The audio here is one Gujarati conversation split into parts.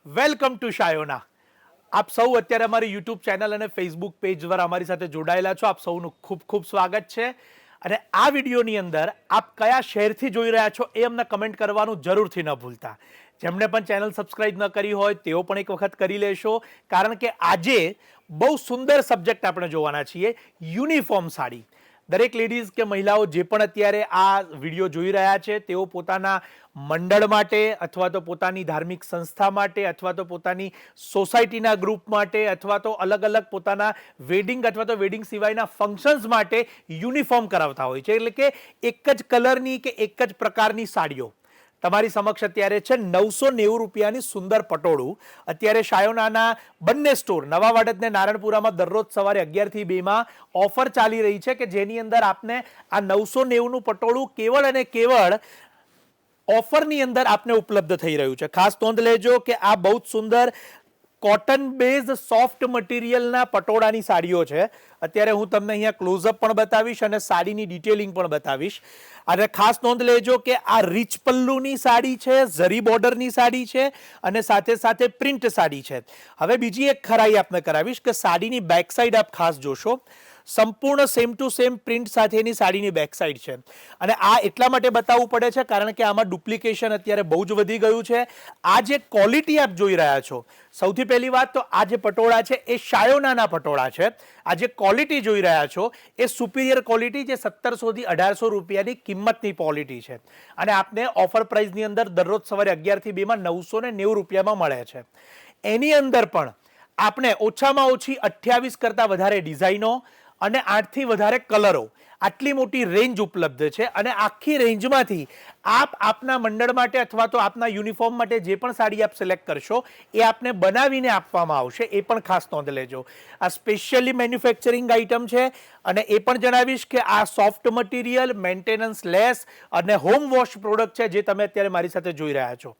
Welcome to Shayona. આપ સૌ અત્યારે અમારી યુટ્યુબ ચેનલ અને ફેસબુક પેજ દ્વારા અમારી સાથે જોડાયેલા છો. આપ સૌનું ખૂબ ખૂબ સ્વાગત છે. અને આ વિડીયોની અંદર આપ કયા શહેરથી જોઈ રહ્યા છો એ અમને કમેન્ટ કરવાનું જરૂરથી ન ભૂલતા. જેમણે પણ ચેનલ સબસ્ક્રાઇબ ન કરી હોય તેઓ પણ એક વખત કરી લેશો, કારણ કે આજે બહુ સુંદર સબ્જેક્ટ આપણે જોવાના છીએ, યુનિફોર્મ સાડી. દરેક લેડીઝ કે મહિલાઓ જે પણ અત્યારે આ વિડીયો જોઈ રહ્યા છે તેઓ પોતાના મંડળ માટે અથવા તો પોતાની ધાર્મિક સંસ્થા માટે અથવા તો પોતાની સોસાયટીના ગ્રુપ માટે અથવા તો અલગ અલગ પોતાના વેડિંગ અથવા તો વેડિંગ સિવાયના ફંક્શન્સ માટે યુનિફોર્મ કરાવતા હોય છે. એટલે કે એક જ કલરની કે એક જ પ્રકારની સાડીઓ તમારી સમક્ષ અત્યારે છે 990 રૂપિયાની સુંદર પટોળું. અત્યારે શાયોનાના બંને સ્ટોર નવા વાડજ ને નારણપુરામાં દરરોજ સવારે 11 થી 2 માં ઓફર ચાલી રહી છે કે જેની અંદર આપને આ 990નું પટોળું કેવળ અને કેવળ ઓફરની અંદર આપને ઉપલબ્ધ થઈ રહ્યું છે. ખાસ નોંધ લેજો કે આ બહુ જ સુંદર કોટન બેઝ સોફ્ટ મટીરિયલના પટોળાની સાડીઓ છે. અત્યારે હું તમને અહીંયા ક્લોઝઅપ પણ બતાવીશ અને સાડીની ડિટેલિંગ પણ બતાવીશ. અને ખાસ નોંધ લેજો કે આ રીચ પલ્લુની સાડી છે, ઝરી બોર્ડરની સાડી છે અને સાથે સાથે પ્રિન્ટ સાડી છે. હવે બીજી એક ખરાઈ આપને કરાવીશ કે સાડીની બેક સાઈડ આપ ખાસ જોશો, સંપૂર્ણ સેમ ટુ સેમ પ્રિન્ટ સાથેની સાડીની બેક સાઈડ છે. અને આ એટલા માટે બતાવવું પડે છે કારણ કે આમાં ડુપ્લિકેશન અત્યારે બહુ જ વધી ગયું છે. આ જે ક્વોલિટી આપ જોઈ રહ્યા છો, સૌથી પહેલી વાત તો આ જે પટોળા છે એ શાયોનાના પટોળા છે. આ જે ક્વોલિટી જોઈ રહ્યા છો એ સુપિરિયર ક્વોલિટી, જે 1700 થી 1800 રૂપિયાની કિંમતની ક્વોલિટી છે. અને આપને ઓફર પ્રાઇસની અંદર દરરોજ સવારે 11 થી 2 માં 990 રૂપિયામાં મળે છે. એની અંદર પણ આપણે ઓછામાં ઓછી 28 કરતાં વધારે ડિઝાઇનો અને 8 થી વધારે કલરો, આટલી મોટી રેન્જ ઉપલબ્ધ છે. અને આખી રેન્જમાંથી આપ આપના મંડળ માટે અથવા તો આપના યુનિફોર્મ માટે જે પણ સાડી આપ સિલેક્ટ કરશો એ આપને બનાવીને આપવામાં આવશે. એ પણ ખાસ નોંધ લેજો. આ સ્પેશિયલી મેન્યુફેક્ચરિંગ આઇટમ છે. અને એ પણ જણાવીશ કે આ સોફ્ટ મટીરિયલ, મેન્ટેનન્સ લેસ અને હોમ વોશ પ્રોડક્ટ છે જે તમે અત્યારે મારી સાથે જોઈ રહ્યા છો.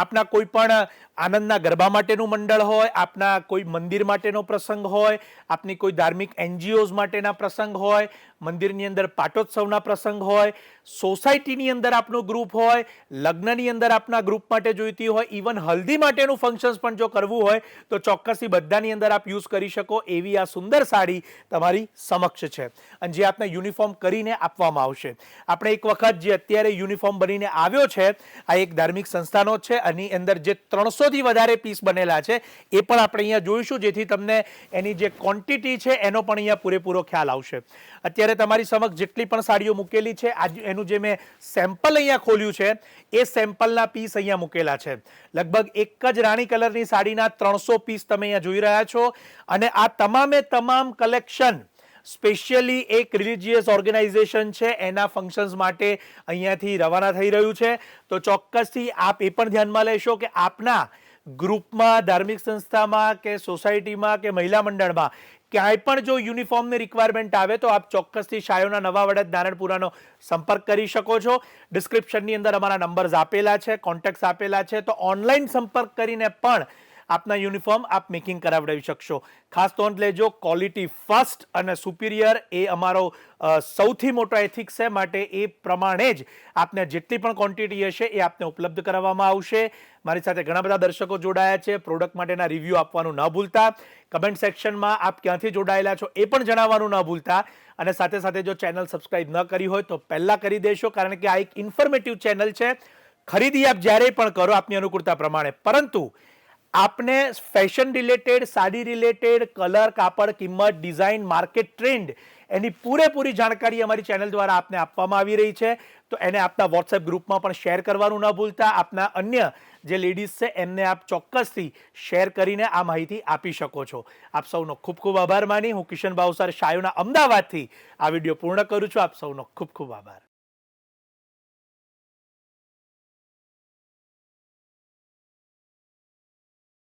આપના કોઈ પણ આનંદના ગરબા માટેનું મંડળ હોય, આપના કોઈ મંદિર માટેનો પ્રસંગ હોય, આપની કોઈ ધાર્મિક એનજીઓઝ માટેના પ્રસંગ હોય, મંદિરની અંદર પાટોત્સવના પ્રસંગ હોય, સોસાયટીની અંદર આપનું ગ્રુપ હોય, લગ્નની અંદર આપના ગ્રુપ માટે જોઈતી હોય, ઇવન હલ્દી માટેનું ફંક્શન્સ પણ જો કરવું હોય તો ચોક્કસથી બધાની અંદર આપ યુઝ કરી શકો એવી આ સુંદર સાડી તમારી સમક્ષ છે. અને જે આપને યુનિફોર્મ કરીને આપવામાં આવશે. આપણે એક વખત જે અત્યારે યુનિફોર્મ બનીને આવ્યો છે આ એક ધાર્મિક સંસ્થાનો છે. આની અંદર જે 300 થી વધારે પીસ બનેલા છે એ પણ આપણે અહીંયા જોઈશું, જેથી તમને એની જે ક્વોન્ટિટી છે એનો પણ અહીંયા પૂરેપૂરો ખ્યાલ આવશે. અત્યારે તમારી સમક્ષ જેટલી પણ સાડીઓ મૂકેલી છે, એનું જે મેં સેમ્પલ અહીંયા ખોલ્યું છે એ સેમ્પલના પીસ અહીંયા મૂકેલા છે. લગભગ એક જ રાણી કલરની સાડીના 300 પીસ તમે અહીંયા જોઈ રહ્યા છો. અને આ તમામે તમામ કલેક્શન સ્પેશિયલી એક રિલિજિયસ ઓર્ગેનાઇઝેશન છે એના ફંક્શન્સ માટે અહીંયાથી રવાના થઈ રહ્યું છે. તો ચોક્કસથી આપ એ પણ ધ્યાનમાં લેશો કે આપના ગ્રુપમાં, ધાર્મિક સંસ્થામાં કે સોસાયટીમાં કે મહિલા મંડળમાં ક્યાંય પણ જો યુનિફોર્મની રિક્વાયરમેન્ટ આવે તો આપ ચોક્કસથી શાયોના નવા વડદ નારણપુરાનો સંપર્ક કરી શકો છો. ડિસ્ક્રિપ્શનની અંદર અમારા નંબર્સ આપેલા છે, કોન્ટેક્ટ્સ આપેલા છે. તો ઓનલાઈન સંપર્ક કરીને પણ આપના યુનિફોર્મ આપ મેકિંગ કરાવડાવી શકશો. ખાસ નોંધ લેજો, ક્વોલિટી ફર્સ્ટ અને સુપિરિયર એ અમારો સૌથી મોટો એથિક્સ છે. માટે એ પ્રમાણે જ આપને જેટલી પણ ક્વોન્ટિટી હશે એ આપને ઉપલબ્ધ કરાવવામાં આવશે. મારી સાથે ઘણા બધા દર્શકો જોડાયા છે. પ્રોડક્ટ માટેના રિવ્યૂ આપવાનું ન ભૂલતા. કમેન્ટ સેક્શનમાં આપ ક્યાંથી જોડાયેલા છો એ પણ જણાવવાનું ન ભૂલતા. અને સાથે સાથે જો ચેનલ સબસ્ક્રાઇબ ન કરી હોય તો પહેલાં કરી દેશો, કારણ કે આ એક ઇન્ફોર્મેટિવ ચેનલ છે. ખરીદી આપ જ્યારે પણ કરો આપની અનુકૂળતા પ્રમાણે, પરંતુ આપને fashion related, sari related, colour, કાપડ, કિંમત, ડિઝાઇન, માર્કેટ ટ્રેન્ડ એની પૂરેપૂરી જાણકારી અમારી ચેનલ દ્વારા આપને આપવામાં આવી રહી છે. તો એને આપના વોટ્સએપ ગ્રુપમાં પણ શેર કરવાનું ન ભૂલતા. આપના અન્ય જે લેડીઝ છે એમને આપ ચોક્કસથી શેર કરીને આ માહિતી આપી શકો છો. આપ સૌનો ખૂબ ખૂબ આભાર માની હું કિશન ભાવસાર શાયોના અમદાવાદથી આ વિડીયો પૂર્ણ કરું છું. આપ સૌનો ખૂબ ખૂબ આભાર.